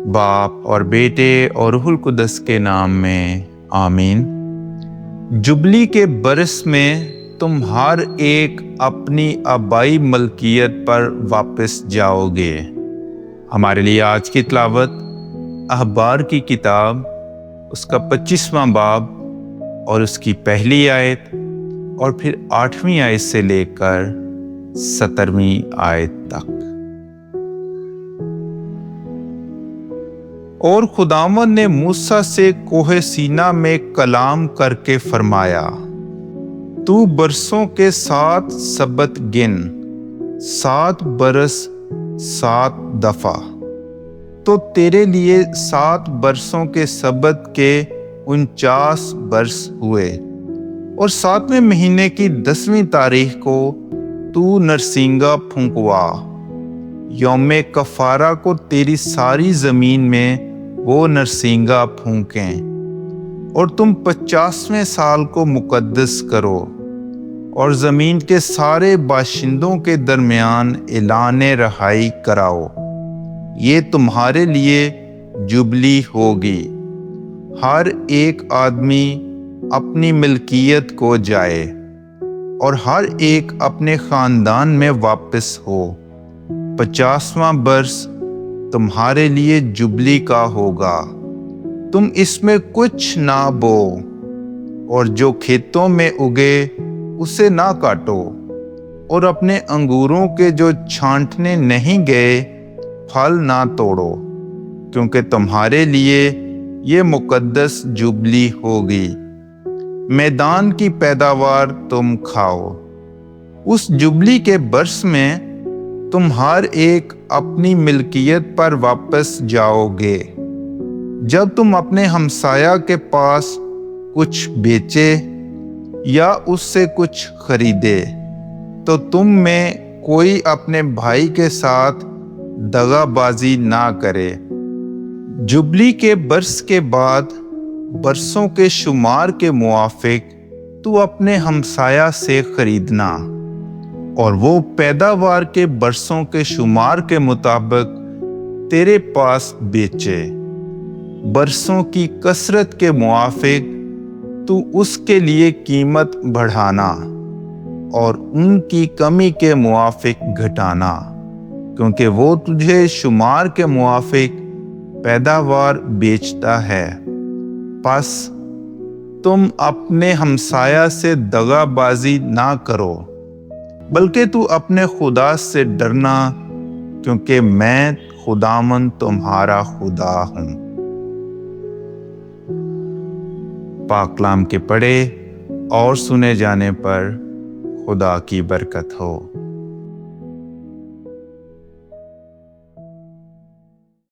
باپ اور بیٹے اور روح القدس کے نام میں آمین۔ جبلی کے برس میں تم ہر ایک اپنی آبائی ملکیت پر واپس جاؤ گے۔ ہمارے لیے آج کی تلاوت اخبار کی کتاب اس کا 25واں باب اور اس کی پہلی آیت اور پھر 8ویں آیت سے لے کر 17ویں آیت تک۔ اور خداوند نے موسیٰ سے کوہ سینا میں کلام کر کے فرمایا، تو برسوں کے 7 سبت گن، 7 برس 7 دفعہ، تو تیرے لیے 7 برسوں کے سبت کے 49 برس ہوئے۔ اور 7ویں مہینے کی 10ویں تاریخ کو تو نرسنگا پھونکوا، یوم کفارہ کو تیری ساری زمین میں وہ نرسنگا پھونکیں، اور تم 50ویں سال کو مقدس کرو اور زمین کے سارے باشندوں کے درمیان اعلان رہائی کراؤ۔ یہ تمہارے لیے جبلی ہوگی، ہر ایک آدمی اپنی ملکیت کو جائے اور ہر ایک اپنے خاندان میں واپس ہو۔ 50واں برس تمہارے لیے جبلی کا ہوگا، تم اس میں کچھ نہ بو اور جو کھیتوں میں اگے اسے نہ کاٹو، اور اپنے انگوروں کے جو چھانٹنے نہیں گئے پھل نہ توڑو، کیونکہ تمہارے لیے یہ مقدس جبلی ہوگی۔ میدان کی پیداوار تم کھاؤ۔ اس جبلی کے برس میں تم ہر ایک اپنی ملکیت پر واپس جاؤ گے۔ جب تم اپنے ہمسایہ کے پاس کچھ بیچے یا اس سے کچھ خریدے، تو تم میں کوئی اپنے بھائی کے ساتھ دغا بازی نہ کرے۔ جبلی کے برس کے بعد برسوں کے شمار کے موافق تو اپنے ہمسایہ سے خریدنا، اور وہ پیداوار کے برسوں کے شمار کے مطابق تیرے پاس بیچے۔ برسوں کی کثرت کے موافق تو اس کے لیے قیمت بڑھانا اور ان کی کمی کے موافق گھٹانا، کیونکہ وہ تجھے شمار کے موافق پیداوار بیچتا ہے۔ پس تم اپنے ہمسایہ سے دغا بازی نہ کرو، بلکہ تو اپنے خدا سے ڈرنا، کیونکہ میں خداوند تمہارا خدا ہوں۔ پاک کلام کے پڑھے اور سنے جانے پر خدا کی برکت ہو۔